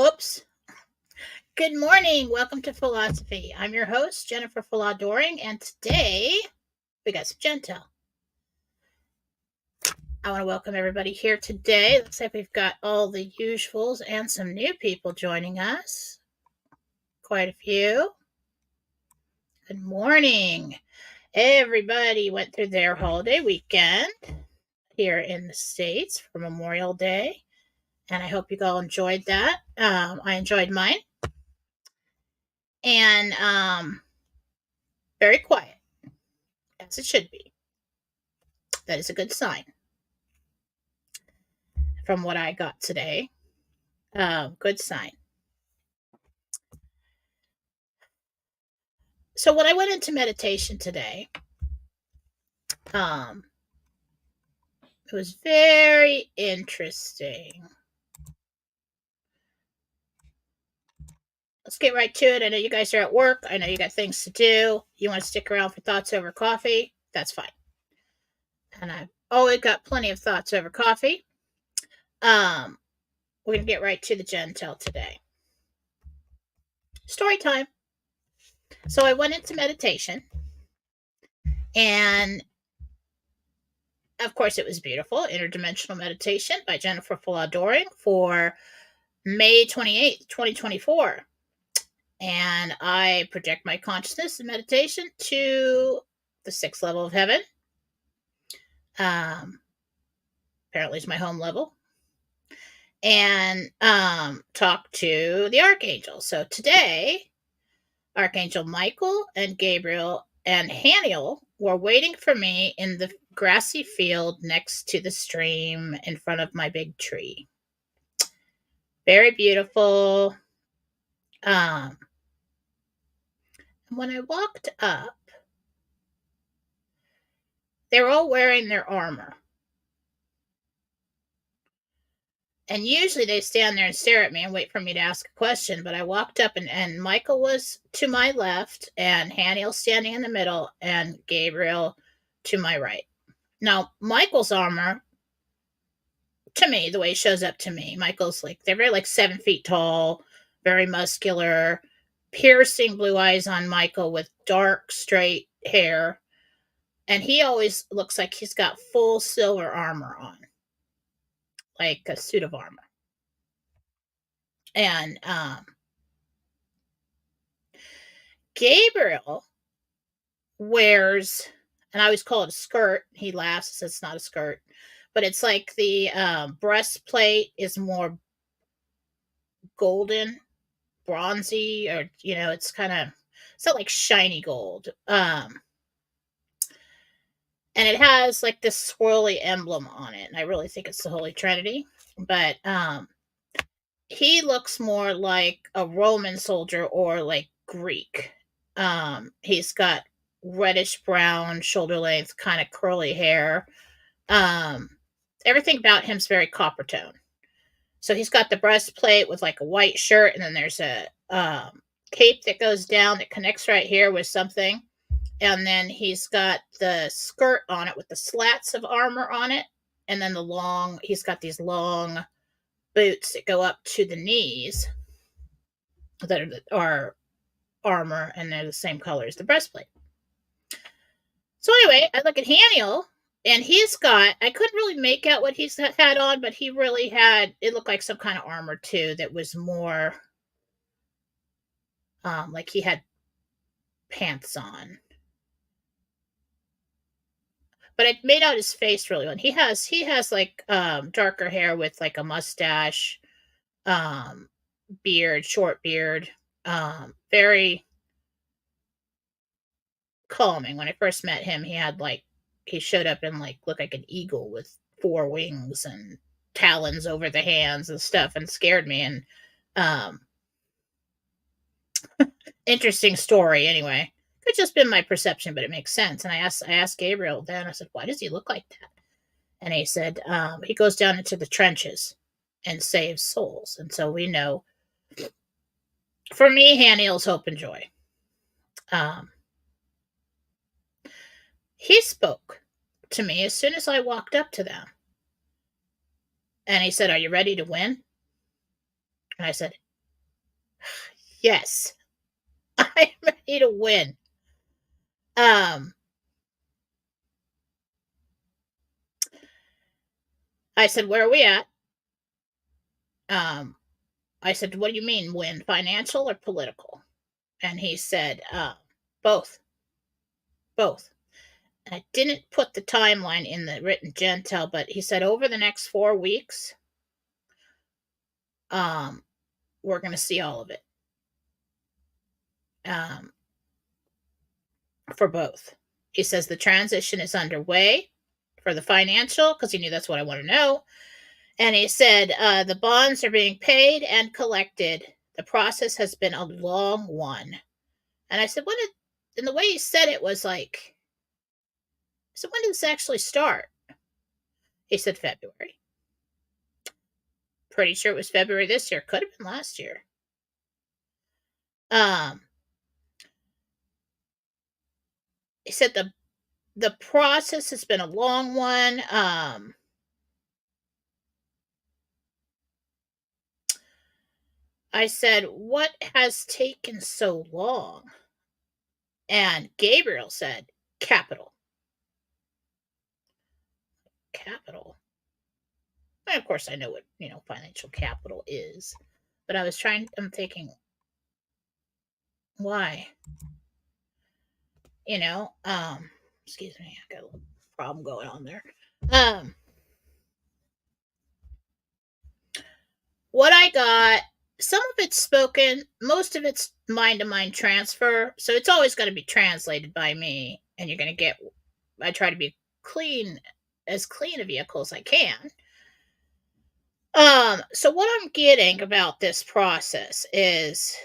Whoops. Good morning. Welcome to Fallawsophy. I'm your host, Jennifer Fallaw-Doering, and today we got some Jentel. I want to welcome everybody here today. Looks like we've got all the usuals and some new people joining us. Quite a few. Good morning. Everybody went through their holiday weekend here in the States for Memorial Day, and I hope you all enjoyed that. I enjoyed mine. And very quiet, as it should be. That is a good sign from what I got today. Good sign. So when I went into meditation today, it was very interesting. Let's get right to it. I know you guys are at work. I know you got things to do. You want to stick around for thoughts over coffee? That's fine. And I've always got plenty of thoughts over coffee. We're going to get right to the Jentel today. Story time. So I went into meditation, and of course it was beautiful. Interdimensional Meditation by Jennifer Fallaw-Doering for May 28th, 2024. And I project my consciousness in meditation to the 6th level of heaven. Apparently it's my home level. And talk to the archangel. So today, Archangel Michael and Gabriel and Haniel were waiting for me in the grassy field next to the stream in front of my big tree. Very beautiful. When I walked up, they were all wearing their armor. And usually they stand there and stare at me and wait for me to ask a question. But I walked up and Michael was to my left and Haniel standing in the middle and Gabriel to my right. Now, Michael's armor, to me, the way it shows up to me, Michael's they're very 7 feet tall, very muscular, piercing blue eyes on Michael with dark, straight hair. And he always looks like he's got full silver armor on, like a suit of armor. And Gabriel wears, and I always call it a skirt. He laughs and says it's not a skirt, but it's like the breastplate is more golden, bronzy, or it's not like shiny gold. And it has this swirly emblem on it, and I really think it's the Holy Trinity. But he looks more like a Roman soldier or Greek. He's got reddish brown, shoulder length, kind of curly hair. Everything about him's very copper tone. So he's got the breastplate with a white shirt, and then there's a cape that goes down that connects right here with something. And then he's got the skirt on it with the slats of armor on it. And then he's got these long boots that go up to the knees that are armor, and they're the same color as the breastplate. So anyway, I look at Haniel, and I couldn't really make out what he's had on, but he really it looked like some kind of armor too that was more like he had pants on. But I made out his face really well. He has darker hair with a mustache, beard, short beard, very calming. When I first met him, he showed up in looked like an eagle with 4 wings and talons over the hands and stuff, and scared me. And interesting story anyway. Could just been my perception, but it makes sense. And I asked Gabriel then, I said, why does he look like that? And he said, he goes down into the trenches and saves souls. And so we know, for me, Haniel's hope and joy. He spoke to me as soon as I walked up to them. And he said, are you ready to win? And I said, Yes. I'm ready to win. Um, I said, "Where are we at?" Um, I said, "What do you mean win? Financial or political?" And he said, "Both, both." And I didn't put the timeline in the written Jentel, but he said over the next 4 weeks, um, we're going to see all of it, um, for both. He says the transition is underway for the financial because he knew that's what I want to know. And he said the bonds are being paid and collected. The process has been a long one. And I said, when did, and the way he said it was like, I said, when did this actually start? He said, February. Pretty sure it was February this year. Could have been last year. Um, he said the process has been a long one. I said, what has taken so long? And Gabriel said, capital. Capital. And of course, I know what, financial capital is. But I'm thinking, why? You know, excuse me, I got a little problem going on there. Um, what I got, some of it's spoken, most of it's mind to mind transfer. So it's always going to be translated by me, and you're going to get, I try to be as clean a vehicle as I can. So what I'm getting about this process is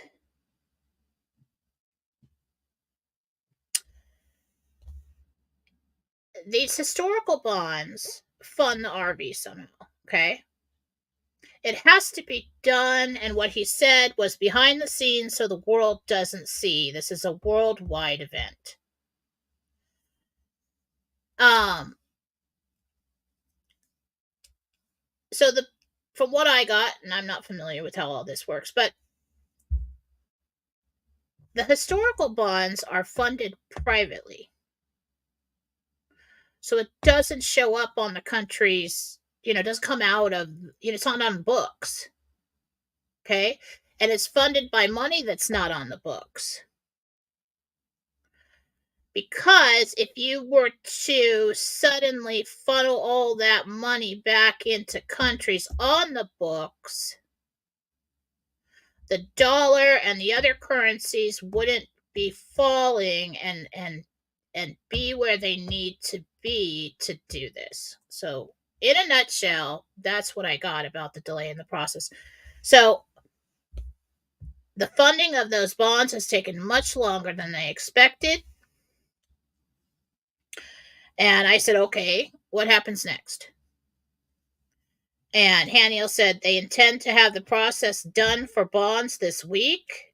these historical bonds fund the RV somehow. Okay. It has to be done, and what he said was behind the scenes so the world doesn't see. This is a worldwide event. Um, so from what I got, and I'm not familiar with how all this works, but the historical bonds are funded privately. So it doesn't show up on the country's, it doesn't come out of, it's not on books. Okay. And it's funded by money that's not on the books. Because if you were to suddenly funnel all that money back into countries on the books, the dollar and the other currencies wouldn't be falling and be where they need to be to do this. So, in a nutshell, that's what I got about the delay in the process. So, the funding of those bonds has taken much longer than they expected. And I said, okay, what happens next? And Haniel said they intend to have the process done for bonds this week.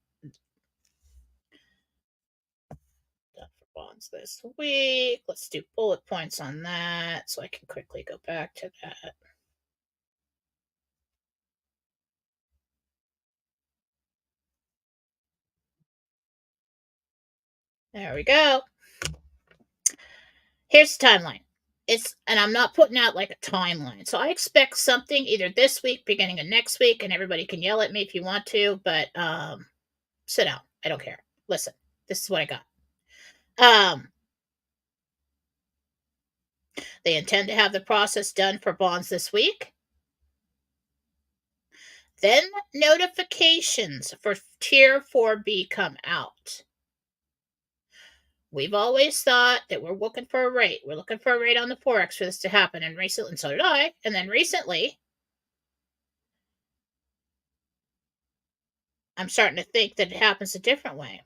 Done for bonds this week. Let's do bullet points on that so I can quickly go back to that. There we go. Here's the timeline. And I'm not putting out like a timeline. So I expect something either this week, beginning of next week, and everybody can yell at me if you want to, but sit down. I don't care. Listen, this is what I got. They intend to have the process done for bonds this week. Then notifications for Tier 4B come out. We've always thought that we're looking for a rate. We're looking for a rate on the Forex for this to happen. And so did I. And then recently, I'm starting to think that it happens a different way.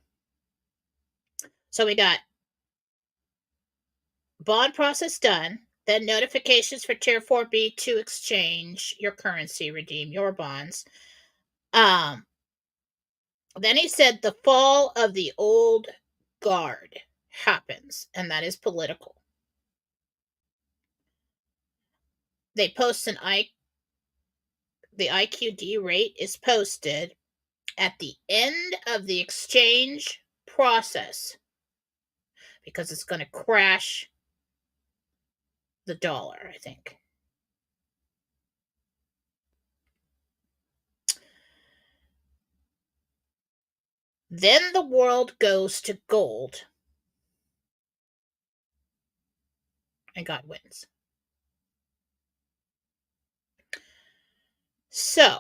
So we got bond process done, then notifications for Tier 4B to exchange your currency, redeem your bonds. Then he said the fall of the old guard happens, and that is political. They post the IQD rate is posted at the end of the exchange process, because it's going to crash the dollar, I think. Then the world goes to gold, and God wins. So,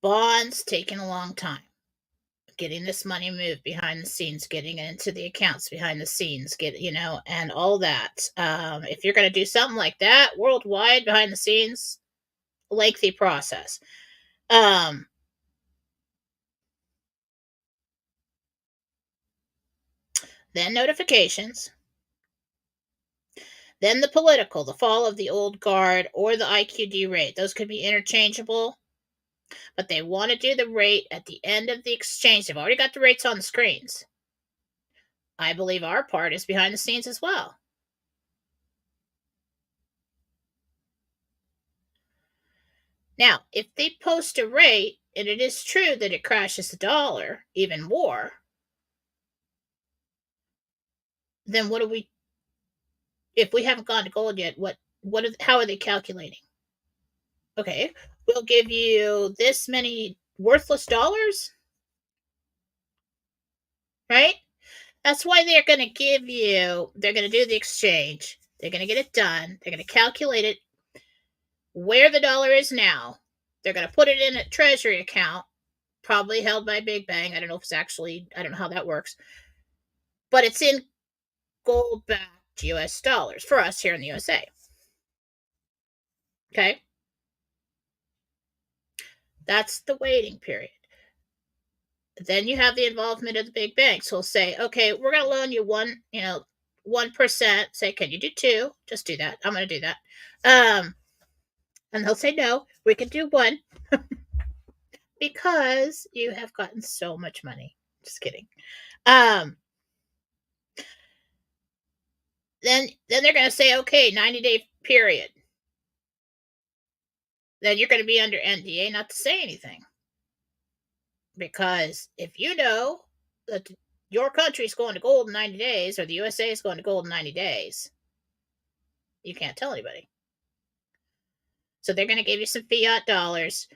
bonds taking a long time. Getting this money moved behind the scenes, getting it into the accounts behind the scenes, and all that. If you're going to do something like that worldwide behind the scenes, lengthy process. Then notifications. Then the political, the fall of the old guard, or the IQD rate. Those could be interchangeable, but they want to do the rate at the end of the exchange. They've already got the rates on the screens. I believe our part is behind the scenes as well. Now, if they post a rate, and it is true that it crashes the dollar even more, then what do we, if we haven't gone to gold yet, how are they calculating? Okay, we'll give you this many worthless dollars, right? That's why they're going to they're going to do the exchange. They're going to get it done. They're going to calculate it where the dollar is now. They're going to put it in a treasury account, probably held by Big Bang. I don't know if it's actually, I don't know how that works. But it's in gold-backed US dollars for us here in the USA. Okay? That's the waiting period. Then you have the involvement of the big banks who'll say, okay, we're going to loan you 1%. Say, can you do 2? Just do that. I'm going to do that. And they'll say, no, we can do 1 because you have gotten so much money. Just kidding. Then they're going to say, okay, 90-day period. Then you're going to be under NDA not to say anything. Because if you know that your country's going to gold in 90 days, or the USA is going to gold in 90 days, you can't tell anybody. So they're going to give you some fiat dollars,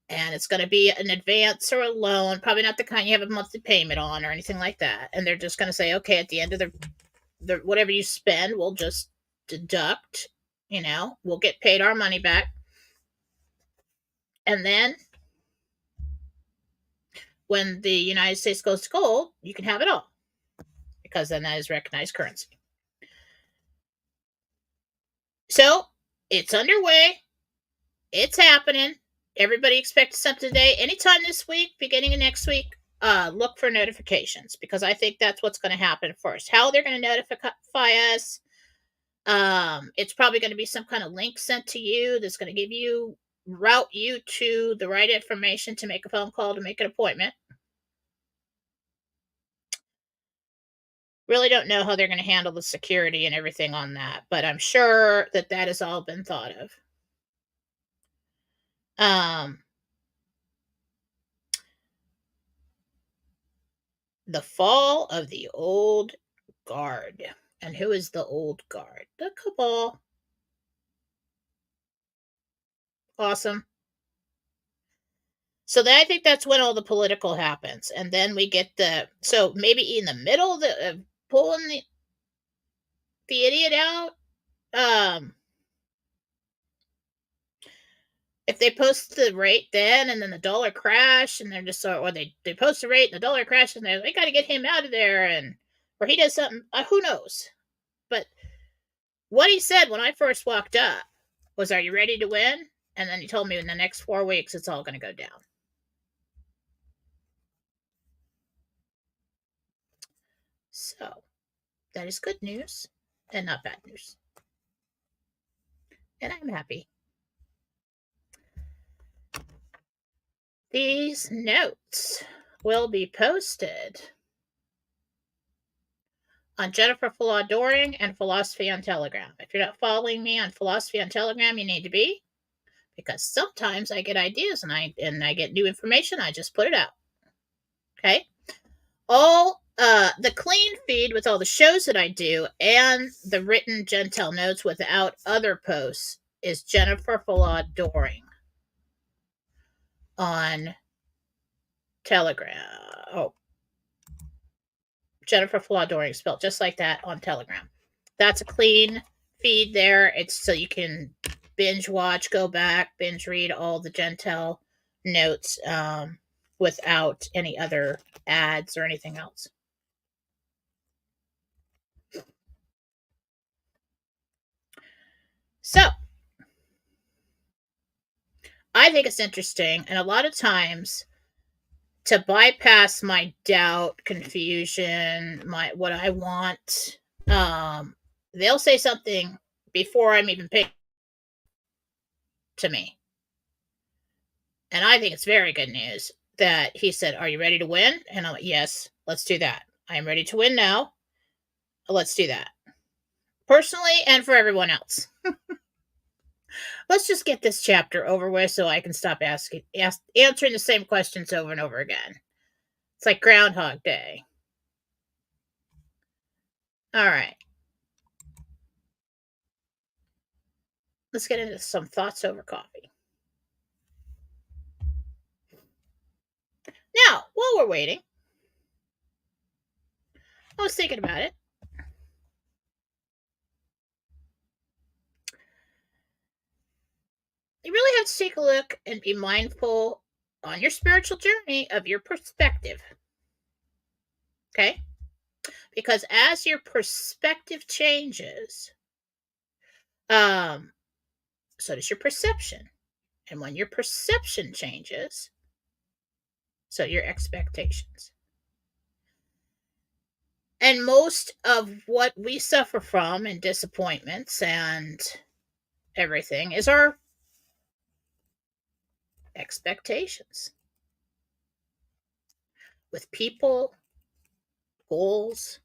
and it's going to be an advance or a loan, probably not the kind you have a monthly payment on or anything like that. And they're just going to say, okay, at the end of the whatever you spend, we'll just deduct, we'll get paid our money back. And then when the United States goes to gold, you can have it all, because then that is recognized currency. So it's underway. It's happening. Everybody expects something today. Anytime this week, beginning of next week, look for notifications, because I think that's what's going to happen first. How they're going to notify us. It's probably going to be some kind of link sent to you that's going to route you to the right information to make a phone call, to make an appointment. Really don't know how they're going to handle the security and everything on that, but I'm sure that has all been thought of. The fall of the old guard. And who is the old guard? The cabal. Awesome. So I think that's when all the political happens. And then we get so maybe in the middle of pulling the idiot out, if they post the rate then, and then the dollar crash, and they're just or they post the rate and the dollar crashes, and they got to get him out of there, or he does something, who knows? But what he said when I first walked up was, are you ready to win? And then he told me in the next 4 weeks, it's all going to go down. So that is good news and not bad news. And I'm happy. These notes will be posted on Jennifer Fallaw-Doering and Fallawsophy on Telegram. If you're not following me on Fallawsophy on Telegram, you need to be, because sometimes I get ideas and I get new information. I just put it out. Okay. All the clean feed with all the shows that I do and the written Jentel notes without other posts is Jennifer Fallaw-Doering on Telegram. Oh, Jennifer Fallaw-Doering, spelled just like that, on Telegram. That's a clean feed there. It's so you can binge watch, go back, binge read all the Jentel notes without any other ads or anything else. So I think it's interesting, and a lot of times to bypass my doubt, confusion, my what I want, they'll say something before I'm even paying to me. And I think it's very good news that he said, "Are you ready to win?" And I'm like, "Yes, let's do that. I am ready to win now. Let's do that." Personally and for everyone else. Let's just get this chapter over with so I can stop answering the same questions over and over again. It's like Groundhog Day. All right. Let's get into some thoughts over coffee. Now, while we're waiting, I was thinking about it. You really have to take a look and be mindful on your spiritual journey of your perspective. Okay? Because as your perspective changes, so does your perception. And when your perception changes, so your expectations. And most of what we suffer from and disappointments and everything is our expectations with people, goals,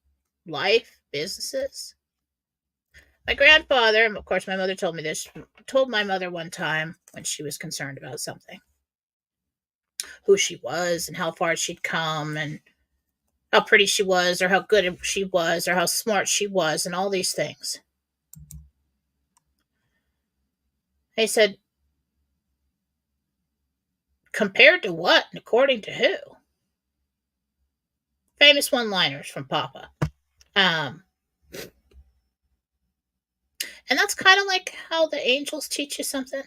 life, businesses. My grandfather, and of course my mother told me this, told my mother one time when she was concerned about something, who she was and how far she'd come and how pretty she was or how good she was or how smart she was and all these things. They said, compared to what and according to who? Famous one-liners from Papa. And that's kind of like how the angels teach you something.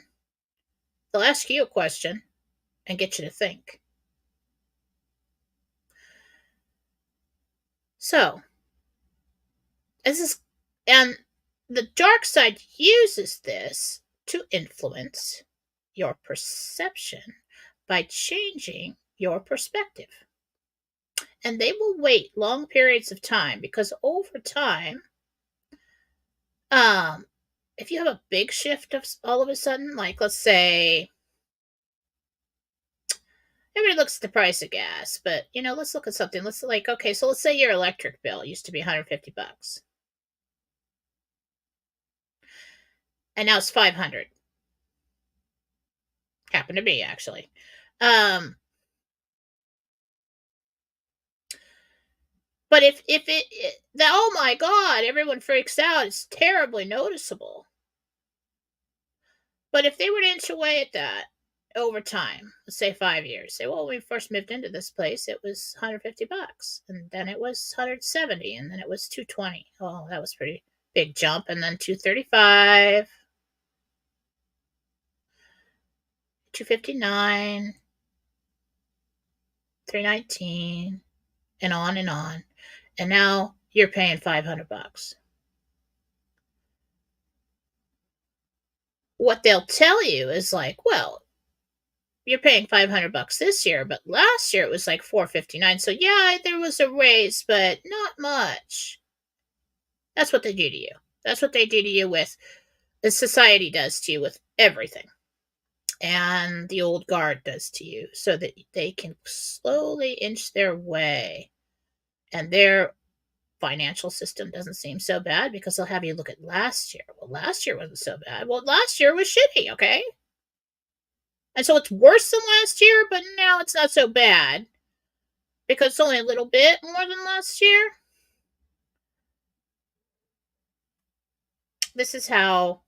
They'll ask you a question and get you to think. So, this is, and the dark side uses this to influence your perception by changing your perspective. And they will wait long periods of time because over time, if you have a big shift of all of a sudden, like let's say everybody looks at the price of gas, but let's look at something. Let's okay, so let's say your electric bill used to be $150. And now it's 500. Happened to me actually. But if oh my God, everyone freaks out, it's terribly noticeable. But if they were to inch away at that over time, let's say 5 years, say, well, when we first moved into this place, it was $150, and then it was 170, and then it was 220. Oh, that was pretty big jump, and then 235, 259, 319, and on and on. And now you're paying $500. What they'll tell you is like, well, you're paying $500 this year, but last year it was like $459. So yeah, there was a raise, but not much. That's what they do to you. That's what they do to you with, the society does to you with everything. And the old guard does to you so that they can slowly inch their way. And their financial system doesn't seem so bad because they'll have you look at last year. Well, last year wasn't so bad. Well, last year was shitty, okay? And so it's worse than last year, but now it's not so bad because it's only a little bit more than last year. This is how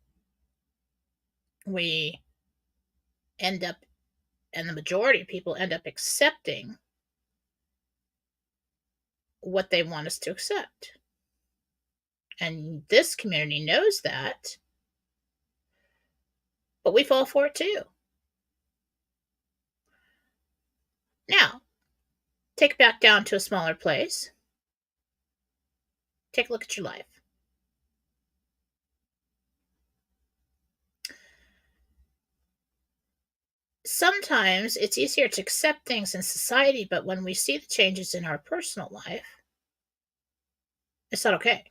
we end up, and the majority of people end up accepting what they want us to accept. And this community knows that, but we fall for it too. Now, take it back down to a smaller place. Take a look at your life. Sometimes it's easier to accept things in society, but when we see the changes in our personal life, it's not okay.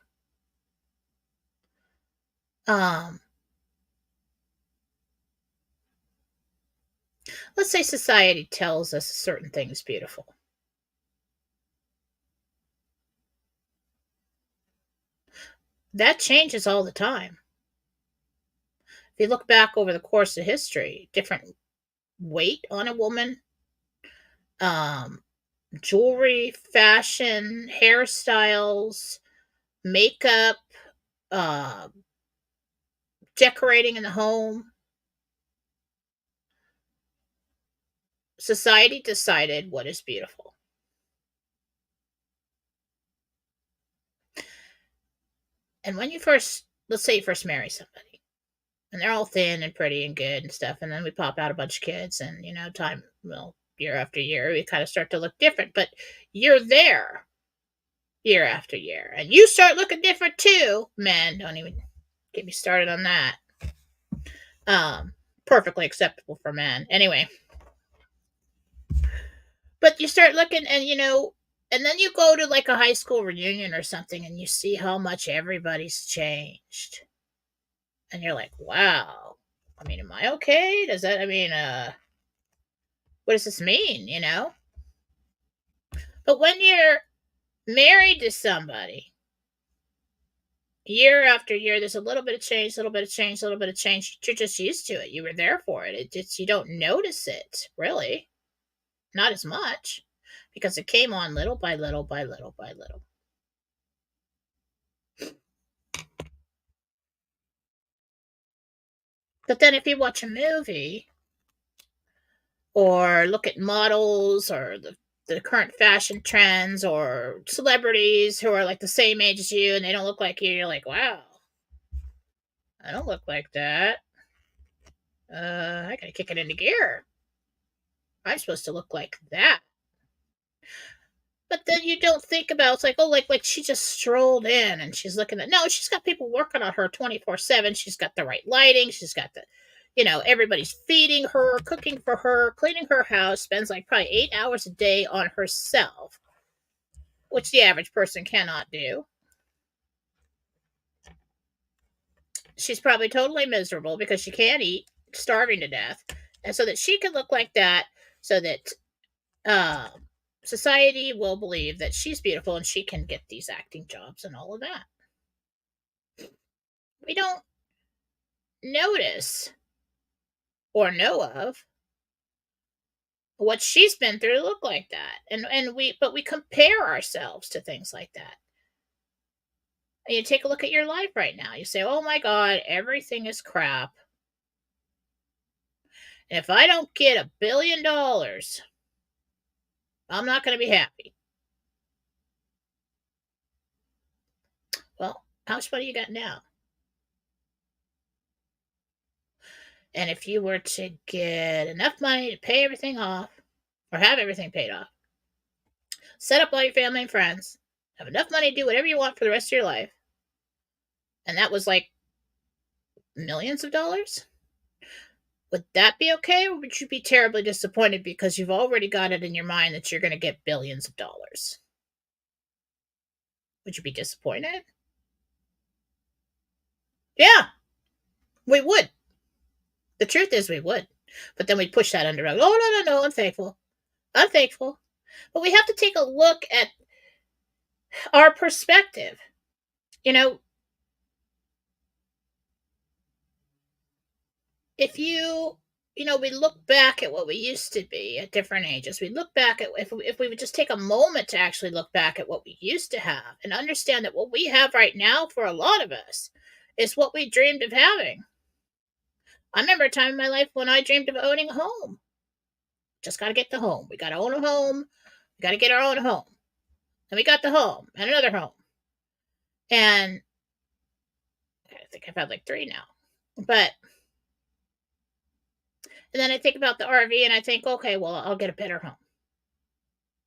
Let's say society tells us a certain thing is beautiful. That changes all the time. If you look back over the course of history, different weight on a woman, jewelry, fashion, hairstyles, makeup, uh, decorating in the home. Society decided what is beautiful. And when you first, let's say you first marry somebody, and they're all thin and pretty and good and stuff, and then we pop out a bunch of kids, and time, well, year after year, we kind of start to look different, but you're there year after year, and you start looking different too. Men, don't even get me started on that. Perfectly acceptable for men. Anyway, but you start looking, and and then you go to like a high school reunion or something, and you see how much everybody's changed, and you're like, wow. I mean, am I okay? Does that? I mean, what does this mean? But when you're married to somebody, year after year, there's a little bit of change, a little bit of change, a little bit of change. You're just used to it. You were there for it. You don't notice it, really. Not as much, because it came on little by little by little by little. But then if you watch a movie or look at models or the current fashion trends or celebrities who are like the same age as you and they don't look like you're like, wow, I don't look like that. I gotta kick it into gear. I'm supposed to look like that. But then you don't think about, it's like, oh, like she just strolled in and she's looking at, no, she's got people working on her 24/7. She's got the right lighting. She's got everybody's feeding her, cooking for her, cleaning her house, spends like probably 8 hours a day on herself, which the average person cannot do. She's probably totally miserable because she can't eat, starving to death. And so that she can look like that, so that society will believe that she's beautiful and she can get these acting jobs and all of that. We don't notice or know of what she's been through to look like that. But we compare ourselves to things like that. And you take a look at your life right now. You say, oh my God, everything is crap. And if I don't get $1 billion, I'm not going to be happy. Well, how much money you got now? And if you were to get enough money to pay everything off, or have everything paid off, set up all your family and friends, have enough money to do whatever you want for the rest of your life, and that was like millions of dollars, would that be okay, or would you be terribly disappointed because you've already got it in your mind that you're going to get billions of dollars? Would you be disappointed? Yeah, we would. The truth is we would. But then we'd push that under the rug. Oh, no, I'm thankful. I'm thankful. But we have to take a look at our perspective. If you we look back at what we used to be at different ages. We look back at if we would just take a moment to actually look back at what we used to have and understand that what we have right now for a lot of us is what we dreamed of having. I remember a time in my life when I dreamed of owning a home. Just got to get the home. We got to own a home. We got to get our own home. And we got the home and another home. And I think I've had like 3 now. But and then I think about the RV and I think, okay, well, I'll get a better home.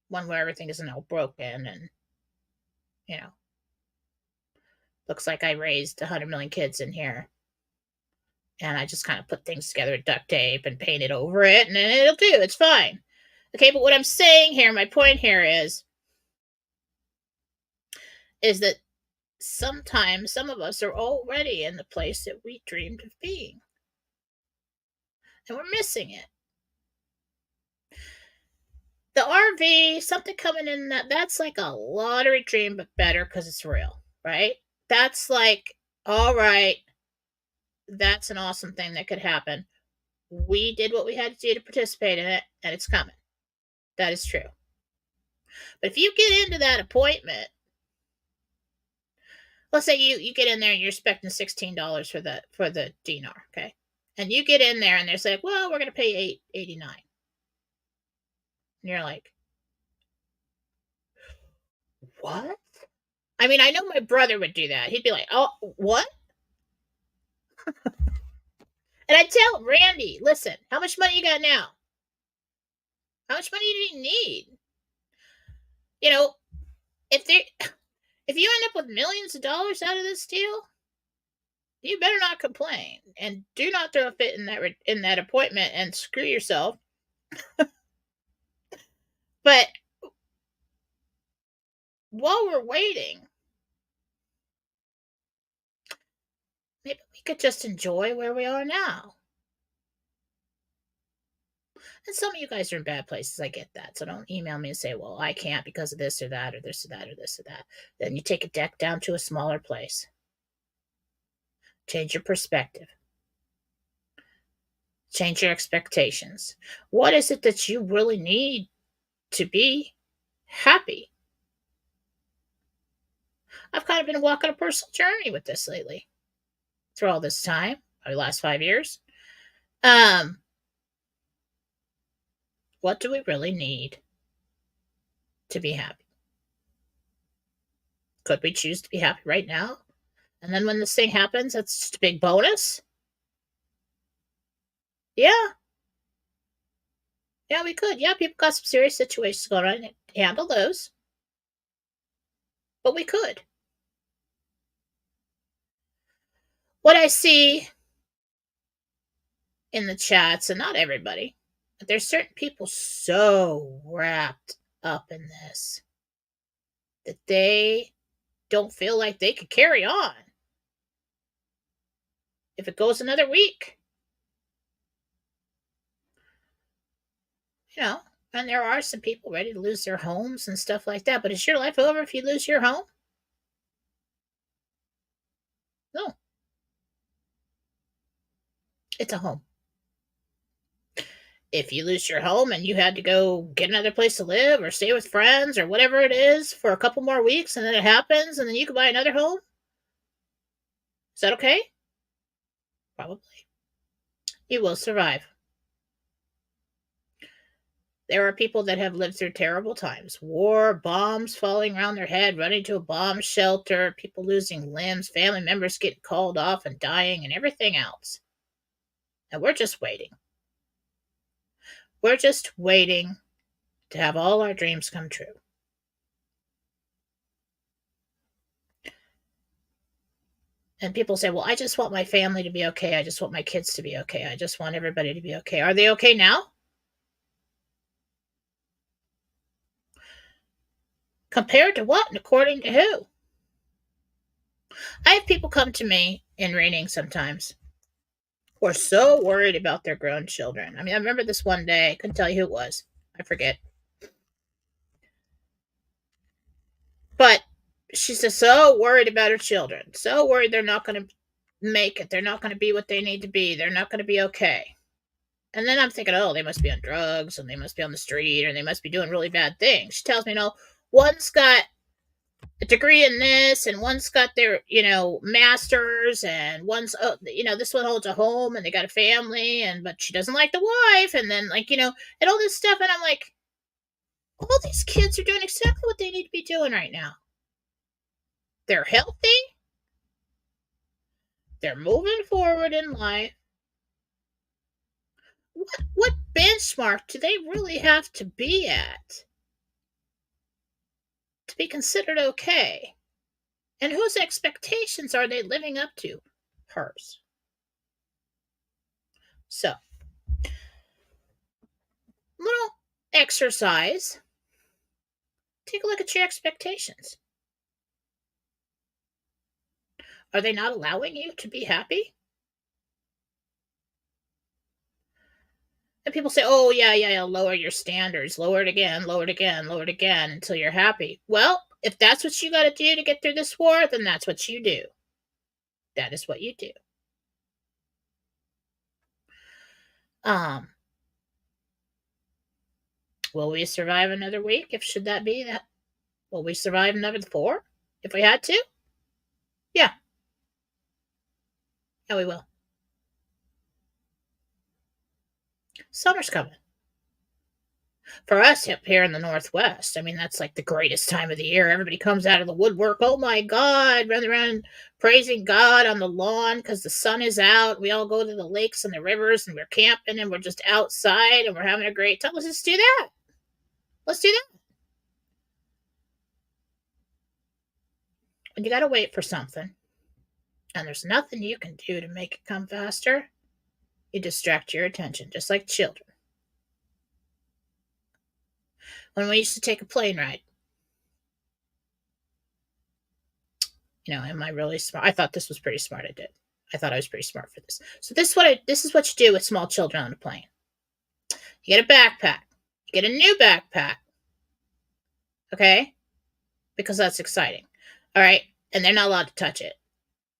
One where everything isn't all broken and, looks like I raised 100 million kids in here. And I just kind of put things together with duct tape and painted over it, and then it'll do. It's fine. Okay, but what I'm saying here, my point here is that sometimes some of us are already in the place that we dreamed of being. And we're missing it. The RV, something coming in that's like a lottery dream, but better because it's real, right? That's like, all right, that's an awesome thing that could happen. We did what we had to do to participate in it, and it's coming. That is true. But if you get into that appointment, let's say you get in there and you're expecting $16 for the dinar, okay? And you get in there and they're like, well, we're gonna pay $8.89. And you're like, what? I mean, I know my brother would do that. He'd be like, oh, what? And I'd tell him, Randy, listen, how much money you got now? How much money do you need? If you end up with millions of dollars out of this deal, you better not complain, and do not throw a fit in that appointment and screw yourself. But while we're waiting, maybe we could just enjoy where we are now. And some of you guys are in bad places. I get that. So don't email me and say, well, I can't because of this or that or this or that or this or that. Then you take a deck down to a smaller place. Change your perspective. Change your expectations. What is it that you really need to be happy? I've kind of been walking a personal journey with this lately. Through all this time, the last 5 years. What do we really need to be happy? Could we choose to be happy right now? And then when this thing happens, that's just a big bonus? Yeah. Yeah, we could. Yeah, people got some serious situations going on and handle those. But we could. What I see in the chats, and not everybody, but there's certain people so wrapped up in this that they don't feel like they could carry on if it goes another week. And there are some people ready to lose their homes and stuff like that. But is your life over if you lose your home? No. It's a home. If you lose your home and you had to go get another place to live or stay with friends or whatever it is for a couple more weeks and then it happens and then you can buy another home, is that okay? Probably. You will survive. There are people that have lived through terrible times. War, bombs falling around their head, running to a bomb shelter, people losing limbs, family members getting called off and dying, and everything else. And we're just waiting. We're just waiting to have all our dreams come true. And people say, well, I just want my family to be okay. I just want my kids to be okay. I just want everybody to be okay. Are they okay now? Compared to what and according to who? I have people come to me in readings sometimes who are so worried about their grown children. I mean, I remember this one day. I couldn't tell you who it was. I forget. But she's just so worried about her children. So worried they're not going to make it. They're not going to be what they need to be. They're not going to be okay. And then I'm thinking, oh, they must be on drugs and they must be on the street or they must be doing really bad things. She tells me, no, one's got a degree in this and one's got their, masters and one's, this one holds a home and they got a family but she doesn't like the wife. And then and all this stuff. And I'm like, all these kids are doing exactly what they need to be doing right now. They're healthy. They're moving forward in life. What benchmark do they really have to be at to be considered okay? And whose expectations are they living up to? Hers. So, little exercise. Take a look at your expectations. Are they not allowing you to be happy? And people say, oh, yeah, lower your standards, lower it again, until you're happy. Well, if that's what you got to do to get through this war, then that's what you do. That is what you do. Will we survive another week? If should that be that? Will we survive another 4? If we had to? Yeah. Yeah, we will. Summer's coming. For us up here in the Northwest, I mean, that's like the greatest time of the year. Everybody comes out of the woodwork. Oh my God, running around praising God on the lawn because the sun is out. We all go to the lakes and the rivers and we're camping and we're just outside and we're having a great time. Let's just do that. Let's do that. When you got to wait for something and there's nothing you can do to make it come faster, you distract your attention, just like children. When we used to take a plane ride, am I really smart? I thought this was pretty smart. I thought I was pretty smart for this. So this is what you do with small children on a plane. You get a backpack. You get a new backpack. Okay? Because that's exciting. All right? And they're not allowed to touch it.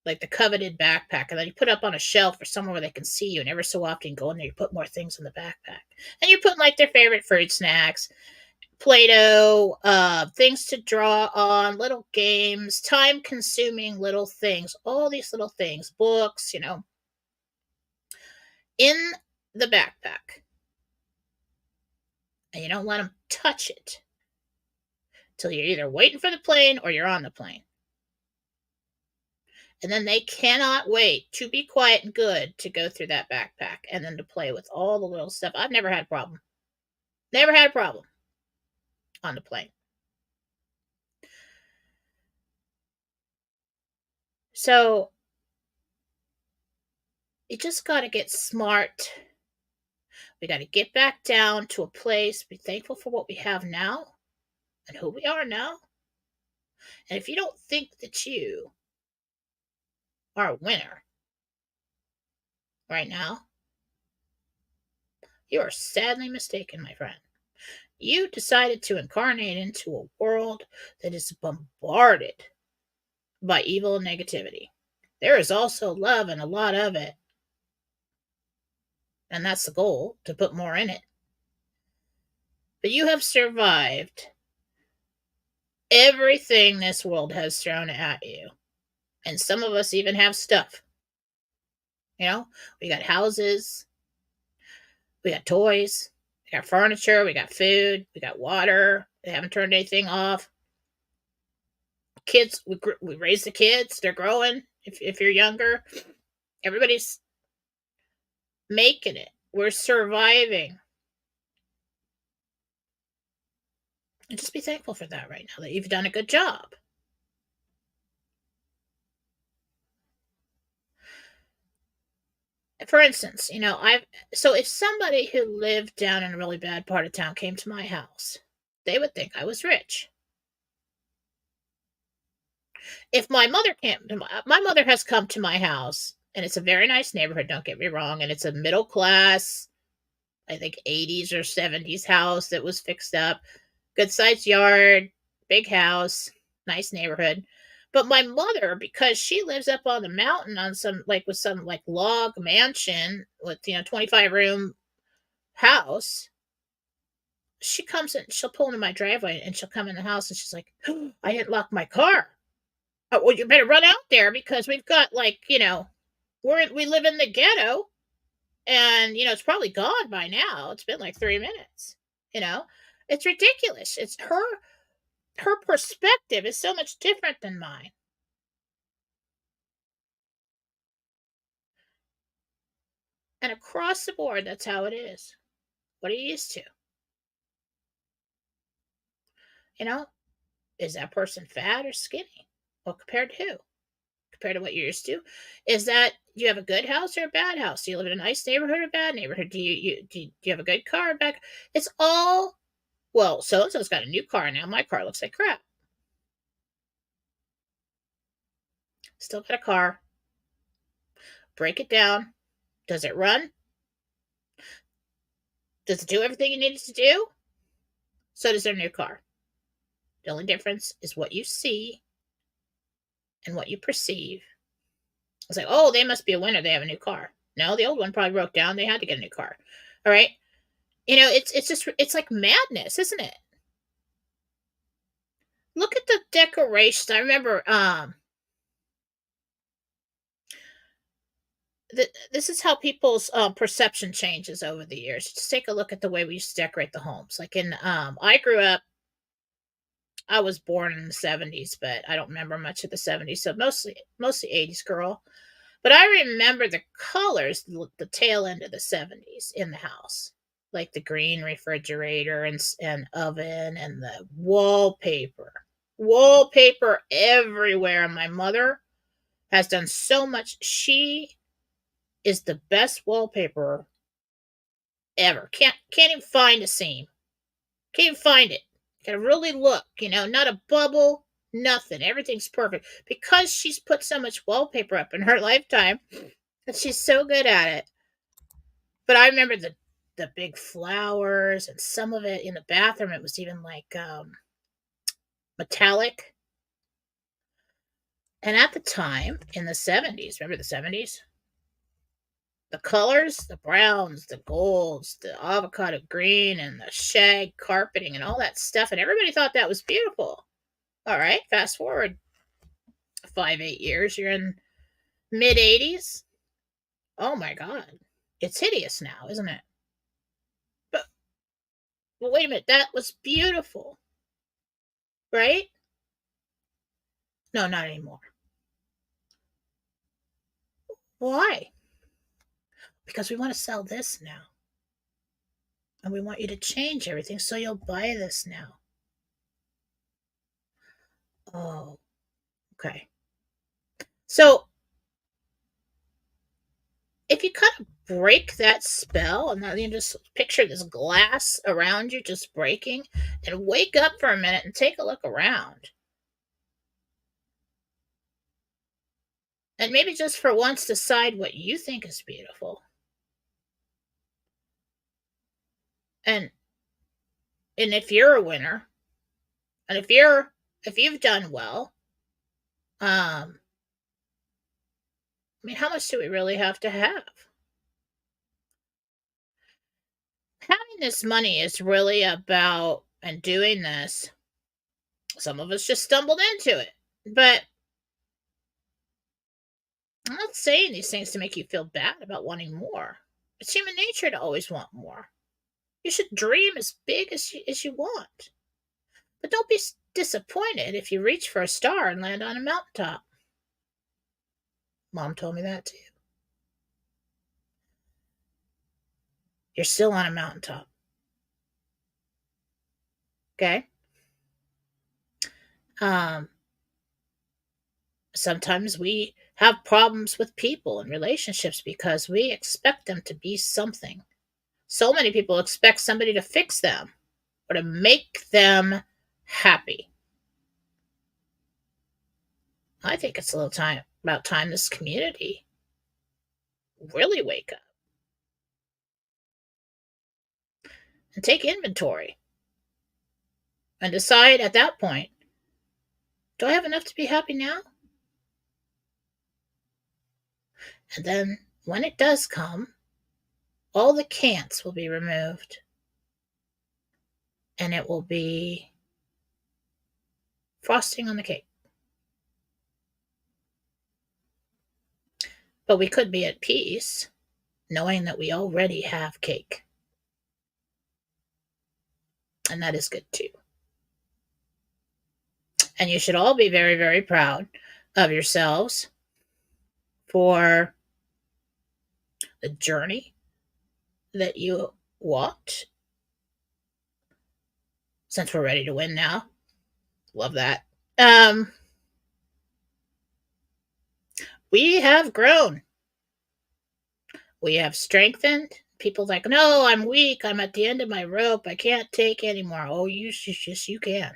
Like the coveted backpack. And then you put it up on a shelf or somewhere where they can see you. And every so often you go in there, you put more things in the backpack. And you're putting like their favorite fruit snacks, Play-Doh, things to draw on, little games, time-consuming little things, all these little things, books, in the backpack. And you don't let them touch it till you're either waiting for the plane or you're on the plane. And then they cannot wait to be quiet and good to go through that backpack and then to play with all the little stuff. I've never had a problem. Never had a problem on the plane. So you just got to get smart. We got to get back down to a place, be thankful for what we have now and who we are now. And if you don't think that you are a winner right now, you are sadly mistaken, my friend. You decided to incarnate into a world that is bombarded by evil and negativity. There is also love and a lot of it. And that's the goal, to put more in it. But you have survived everything this world has thrown at you. And some of us even have stuff. We got houses, we got toys, we got furniture, we got food, we got water. They haven't turned anything off. Kids, we raise the kids. They're growing. If you're younger, everybody's making it. We're surviving. And just be thankful for that right now, that you've done a good job. For instance, so if somebody who lived down in a really bad part of town came to my house, they would think I was rich. If my mother my mother has come to my house, and it's a very nice neighborhood, don't get me wrong, and it's a middle class, I think 80s or 70s house that was fixed up, good sized yard, big house, nice neighborhood. But my mother, because she lives up on the mountain on some log mansion with 25 room house, she comes in, she'll pull into my driveway and she'll come in the house and she's like, I didn't lock my car. Oh, well, you better run out there because we've got like, we live in the ghetto and, it's probably gone by now. It's been like 3 minutes, you know, it's ridiculous. It's her perspective is so much different than mine. And across the board, that's how it is. What are you used to? You know, is that person fat or skinny? Well, compared to who? Compared to what you're used to? Is that, do you have a good house or a bad house? Do you live in a nice neighborhood or a bad neighborhood? Do you have a good car or bad? It's all, well, so and so's got a new car now. My car looks like crap. Still got a car. Break it down. Does it run? Does it do everything you need it to do? So does their new car. The only difference is what you see and what you perceive. It's like, oh, they must be a winner. They have a new car. No, the old one probably broke down. They had to get a new car. All right. It's like madness, isn't it? Look at the decorations. I remember this is how people's perception changes over the years. Just take a look at the way we used to decorate the homes. Like I grew up, I was born in the 70s, but I don't remember much of the 70s. So mostly 80s girl. But I remember the colors, the tail end of the 70s in the house. Like the green refrigerator and oven and the wallpaper. Wallpaper everywhere. And my mother has done so much. She is the best wallpaper ever. Can't even find a seam. Can't even find it. Gotta really look, not a bubble, nothing. Everything's perfect. Because she's put so much wallpaper up in her lifetime, and she's so good at it. But I remember the big flowers, and some of it in the bathroom, it was even like metallic. And at the time, in the 70s, remember the 70s? The colors, the browns, the golds, the avocado green, and the shag carpeting and all that stuff. And everybody thought that was beautiful. All right, fast forward 8 years, you're in mid 80s. Oh my God. It's hideous now, isn't it? But wait a minute, that was beautiful. Right? No, not anymore. Why? Because we want to sell this now. And we want you to change everything so you'll buy this now. Oh, okay. So if you kind of break that spell and then you just picture this glass around you just breaking and wake up for a minute and take a look around. And maybe just for once decide what you think is beautiful. And if you're a winner, and if you've done well, I mean, how much do we really have to have? Having this money is really about, and doing this, some of us just stumbled into it. But I'm not saying these things to make you feel bad about wanting more. It's human nature to always want more. You should dream as big as you want. But don't be disappointed if you reach for a star and land on a mountaintop. Mom told me that too. You're still on a mountaintop. Okay? Sometimes we have problems with people and relationships because we expect them to be something. So many people expect somebody to fix them or to make them happy. I think it's about time this community really wake up and take inventory and decide at that point, do I have enough to be happy now? And then when it does come, All the can'ts will be removed, and it will be frosting on the cake. But we could be at peace knowing that we already have cake. And that is good too. And you should all be very, very proud of yourselves for the journey that you walked. Since we're ready to win now. Love that. We have grown. We have strengthened. People like, no, I'm weak. I'm at the end of my rope. I can't take anymore. Oh, you can.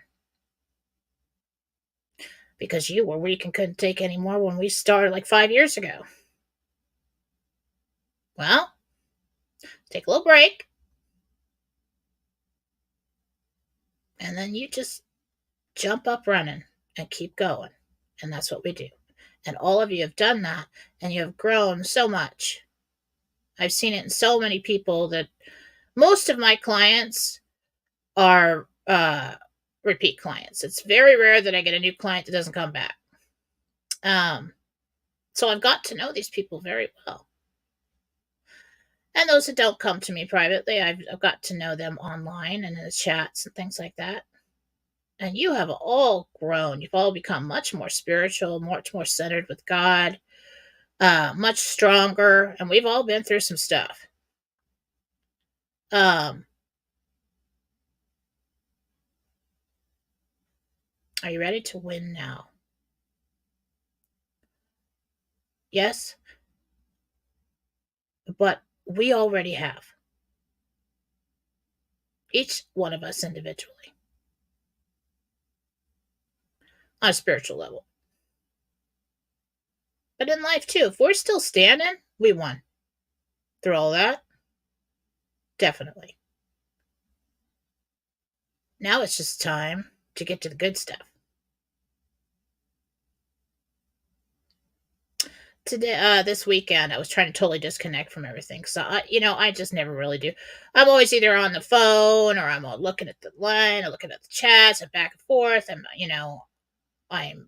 Because you were weak and couldn't take anymore when we started like 5 years ago. Well, take a little break. And then you just jump up running and keep going. And that's what we do. And all of you have done that, and you have grown so much. I've seen it in so many people that most of my clients are repeat clients. It's very rare that I get a new client that doesn't come back. So I've got to know these people very well. And those that don't come to me privately, I've got to know them online and in the chats and things like that. And you have all grown. You've all become much more spiritual, much more centered with God, much stronger. And we've all been through some stuff. Are you ready to win now? Yes? But we already have. Each one of us individually. On a spiritual level. But in life too, if we're still standing, we won. Through all that, definitely. Now it's just time to get to the good stuff. Today, this weekend, I was trying to totally disconnect from everything. So I just never really do. I'm always either on the phone or I'm looking at the line or looking at the chats and back and forth. I'm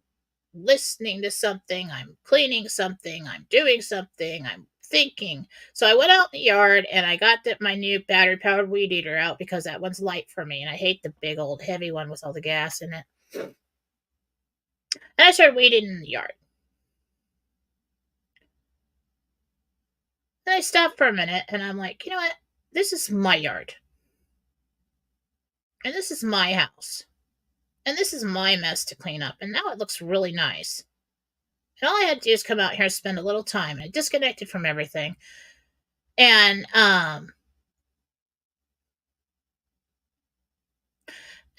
listening to something, I'm cleaning something, I'm doing something, I'm thinking. So I went out in the yard and I got my new battery powered weed eater out because that one's light for me and I hate the big old heavy one with all the gas in it. And I started weeding in the yard. And I stopped for a minute and I'm like, you know what? This is my yard. And this is my house. And this is my mess to clean up. And now it looks really nice. And all I had to do is come out here and spend a little time. And I disconnected from everything. And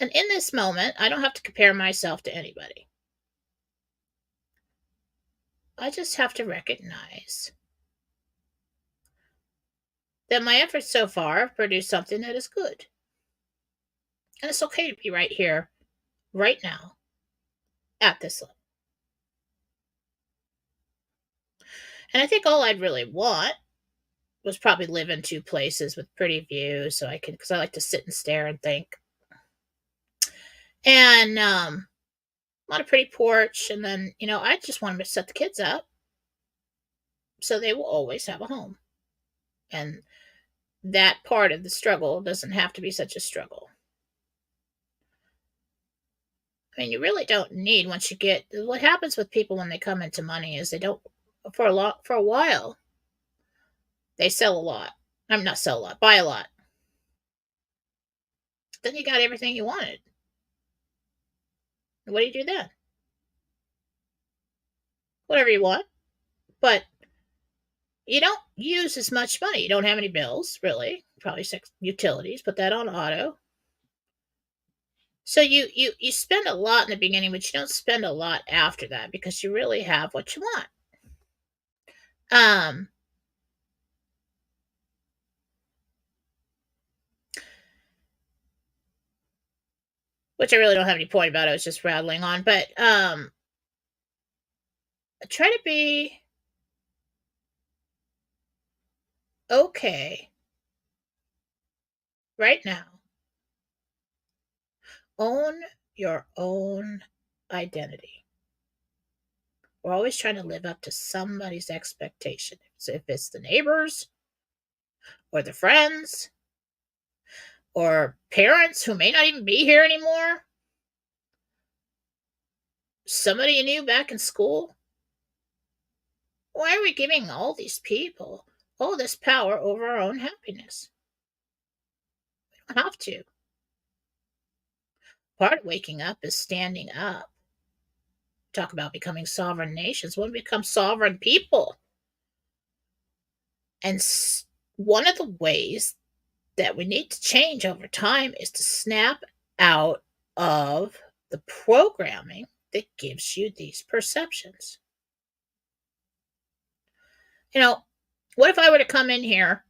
in this moment, I don't have to compare myself to anybody. I just have to recognize that my efforts so far have produced something that is good. And it's okay to be right here, right now, at this level. And I think all I'd really want was probably live in 2 places with pretty views so I can, because I like to sit and stare and think. And on a pretty porch. And then, I just want to set the kids up so they will always have a home. And that part of the struggle doesn't have to be such a struggle. I mean, you really don't need, once you get, what happens with people when they come into money is they don't, for a while, they sell a lot. I'm not sell a lot, buy a lot. Then you got everything you wanted. What do you do then? Whatever you want. But you don't use as much money. You don't have any bills, really. Probably 6 utilities. Put that on auto. So you spend a lot in the beginning, but you don't spend a lot after that because you really have what you want. Which I really don't have any point about. I was just rattling on, but try to be okay right now. Own your own identity. We're always trying to live up to somebody's expectation. So if it's the neighbors or the friends or parents who may not even be here anymore, somebody you knew back in school, why are we giving all these people all this power over our own happiness? We don't have to. Part of waking up is standing up. Talk about becoming sovereign nations. When we become sovereign people. And one of the ways that we need to change over time is to snap out of the programming that gives you these perceptions. You know, what if I were to come in here,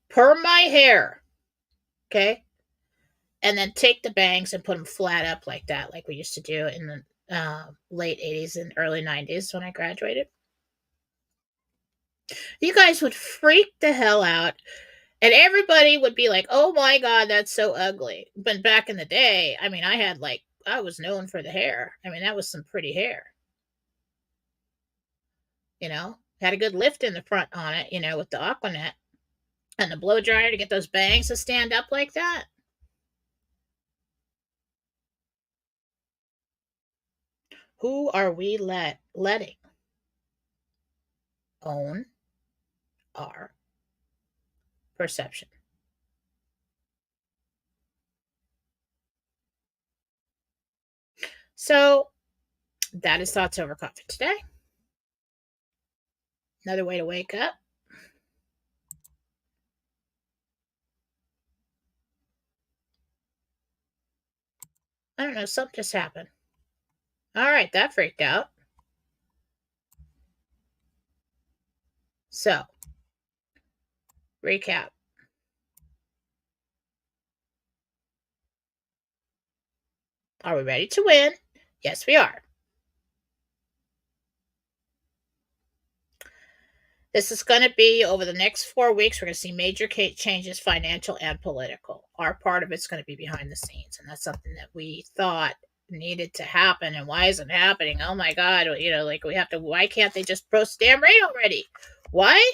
perm my hair, okay, and then take the bangs and put them flat up like that, like we used to do in the late 80s and early 90s when I graduated? You guys would freak the hell out. And everybody would be like, oh my God, that's so ugly. But back in the day, I mean, I was known for the hair. I mean, that was some pretty hair. Had a good lift in the front on it, with the Aquanet and the blow dryer to get those bangs to stand up like that. Who are we letting own our perception? So that is Thoughts Over Coffee today. Another way to wake up. I don't know, something just happened. All right, that freaked out. So, recap. Are we ready to win? Yes, we are. This is going to be over the next 4 weeks. We're going to see major changes, financial and political. Our part of it's going to be behind the scenes. And that's something that we thought needed to happen. And why isn't it happening? Oh my God. Why can't they just post damn rate already? Why?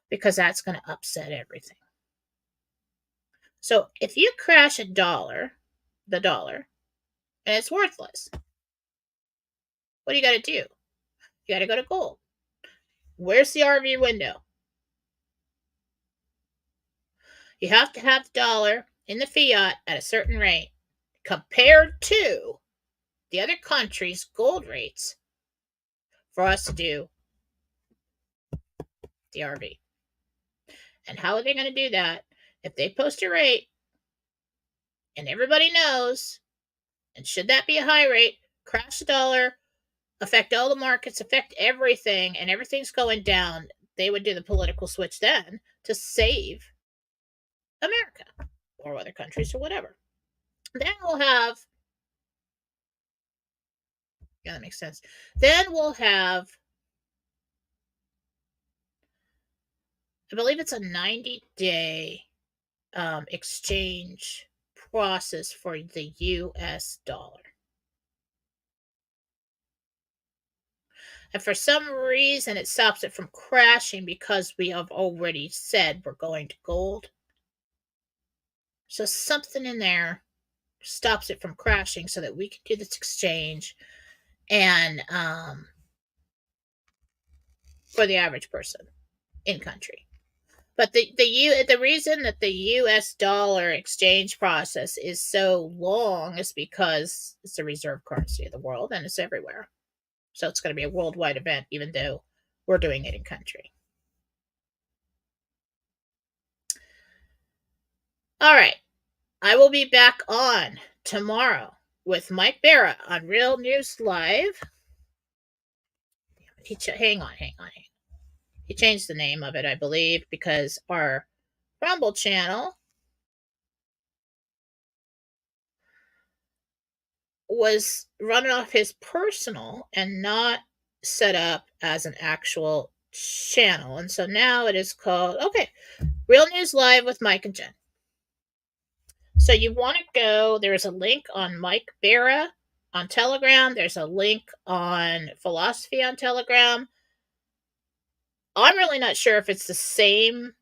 Because that's going to upset everything. So if you crash the dollar, and it's worthless, what do you got to do? You got to go to gold. Where's the RV window? You have to have the dollar in the fiat at a certain rate compared to the other countries' gold rates for us to do the RV. And how are they going to do that? If they post a rate and everybody knows, and should that be a high rate, crash the dollar, affect all the markets, affect everything, and everything's going down, they would do the political switch then to save America or other countries or whatever. Then we'll have, yeah, that makes sense. Then we'll have, I believe it's a 90-day exchange process for the US dollar. And for some reason, it stops it from crashing because we have already said we're going to gold. So something in there stops it from crashing so that we can do this exchange and for the average person in country. But the reason that the U.S. dollar exchange process is so long is because it's the reserve currency of the world and it's everywhere. So it's going to be a worldwide event, even though we're doing it in country. All right. I will be back on tomorrow with Mike Barra on Real News Live. Hang on. He changed the name of it, I believe, because our Rumble channel was running off his personal and not set up as an actual channel. And so now it is called, okay, Real News Live with Mike and Jen. So you want to go, there's a link on Mike Barra on Telegram. There's a link on Fallawsophy on Telegram. I'm really not sure if it's the same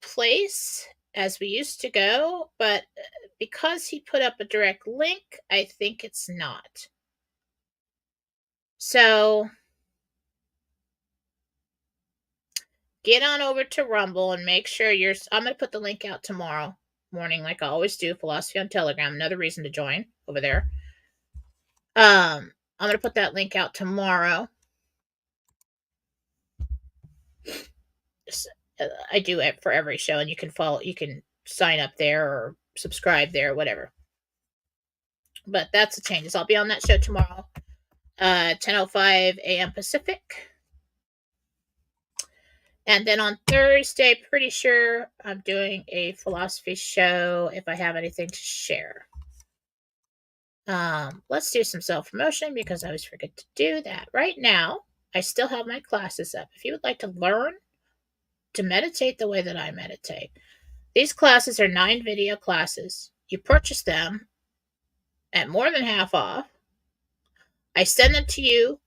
place as we used to go, but because he put up a direct link, I think it's not. So get on over to Rumble and make sure I'm going to put the link out tomorrow morning, like I always do. Fallawsophy on Telegram, another reason to join over there. I'm going to put that link out tomorrow. I do it for every show, and you can sign up there or subscribe there, whatever. But that's the changes. I'll be on that show tomorrow, 10:05 a.m. Pacific. And then on Thursday, pretty sure I'm doing a philosophy show if I have anything to share. Let's do some self-promotion because I always forget to do that. Right now, I still have my classes up. If you would like to learn to meditate the way that I meditate, these classes are 9 video classes. You purchase them at more than half off. I send them to you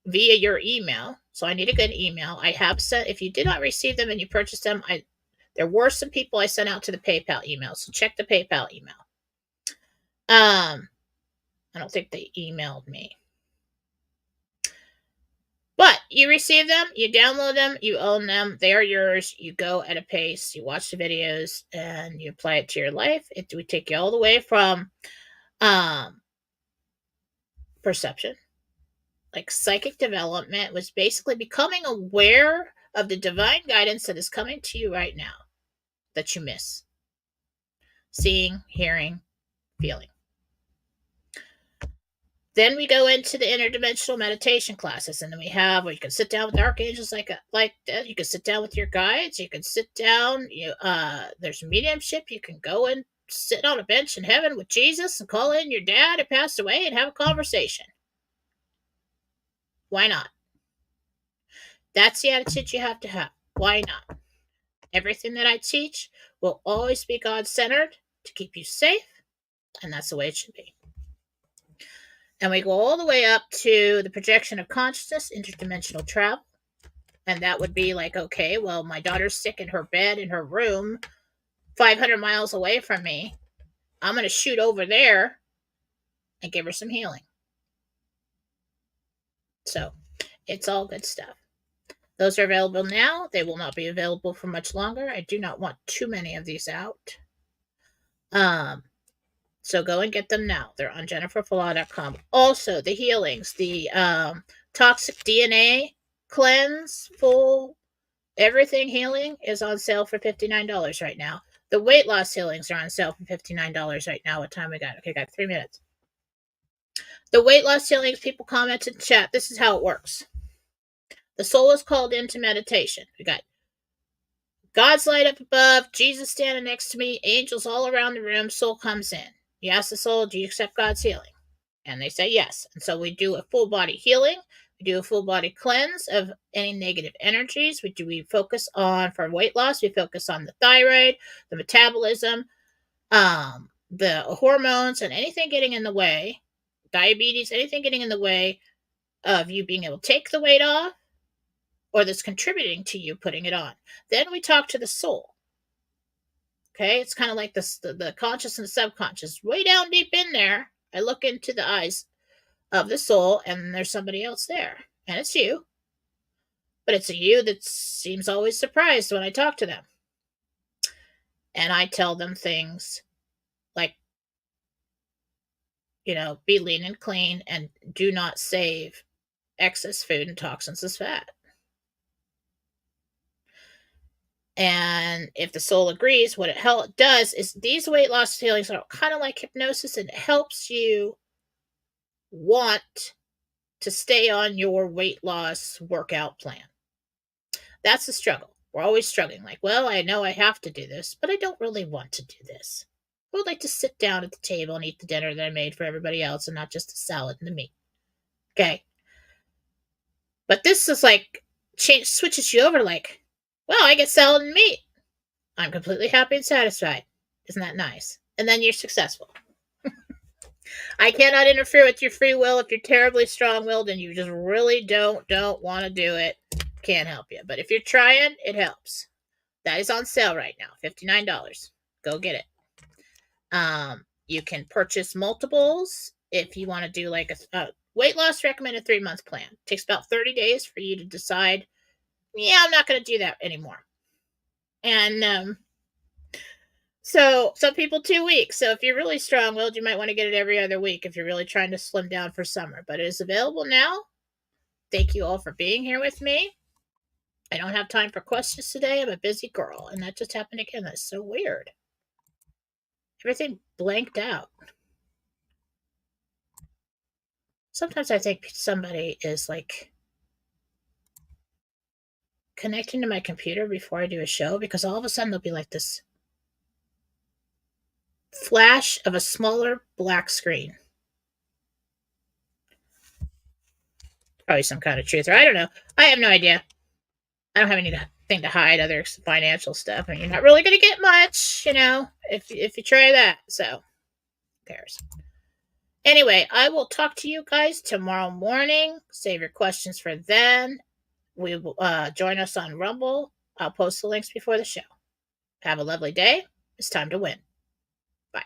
via your email. So I need a good email. I have sent, if you did not receive them and you purchased them, there were some people I sent out to the PayPal email. So check the PayPal email. I don't think they emailed me. But you receive them, you download them, you own them, they are yours. You go at a pace, you watch the videos, and you apply it to your life. It would take you all the way from perception, like psychic development, was basically becoming aware of the divine guidance that is coming to you right now that you miss. Seeing, hearing, feeling. Then we go into the interdimensional meditation classes, and then we have where you can sit down with archangels like that. You can sit down with your guides. You can sit down. There's mediumship. You can go and sit on a bench in heaven with Jesus and call in your dad who passed away and have a conversation. Why not? That's the attitude you have to have. Why not? Everything that I teach will always be God-centered to keep you safe, and that's the way it should be. And we go all the way up to the projection of consciousness, interdimensional travel. And that would be like, okay, well, my daughter's sick in her bed in her room 500 miles away from me. I'm going to shoot over there and give her some healing. So it's all good stuff. Those are available now. They will not be available for much longer. I do not want too many of these out. So go and get them now. They're on jenniferfallaw.com. Also, the healings, the toxic DNA cleanse, full everything healing is on sale for $59 right now. The weight loss healings are on sale for $59 right now. What time we got? Okay, got 3 minutes. The weight loss healings, people comment in chat. This is how it works. The soul is called into meditation. We got God's light up above, Jesus standing next to me, angels all around the room. Soul comes in. You ask the soul, do you accept God's healing? And they say yes. And so we do a full body healing. We do a full body cleanse of any negative energies. We focus on, for weight loss, we focus on the thyroid, the metabolism, the hormones, and anything getting in the way, diabetes, anything getting in the way of you being able to take the weight off or that's contributing to you putting it on. Then we talk to the soul. Okay, it's kind of like the conscious and the subconscious. Way down deep in there, I look into the eyes of the soul, and there's somebody else there. And it's you. But it's a you that seems always surprised when I talk to them. And I tell them things like, be lean and clean, and do not save excess food and toxins as fat. And if the soul agrees, what it does is these weight loss healings are kind of like hypnosis, and it helps you want to stay on your weight loss workout plan. That's the struggle. We're always struggling. Like, well, I know I have to do this, but I don't really want to do this. I would like to sit down at the table and eat the dinner that I made for everybody else and not just the salad and the meat. Okay. But this is like switches you over like, well, I get salad and meat. I'm completely happy and satisfied. Isn't that nice? And then you're successful. I cannot interfere with your free will. If you're terribly strong-willed and you just really don't want to do it, can't help you. But if you're trying, it helps. That is on sale right now, $59. Go get it. You can purchase multiples if you want to do like a weight loss recommended 3-month plan. It takes about 30 days for you to decide, yeah, I'm not going to do that anymore. And so some people 2 weeks. So if you're really strong-willed, you might want to get it every other week if you're really trying to slim down for summer. But it is available now. Thank you all for being here with me. I don't have time for questions today. I'm a busy girl, and that just happened again. That's so weird. Everything blanked out. Sometimes I think somebody is like connecting to my computer before I do a show, because all of a sudden there'll be like this flash of a smaller black screen. Probably some kind of truth, or I don't know. I have no idea. I don't have anything to hide other financial stuff. I mean, you're not really going to get much, if you try that. So, who cares? Anyway, I will talk to you guys tomorrow morning. Save your questions for then. We will join us on Rumble. I'll post the links before the show. Have a lovely day. It's time to win. Bye.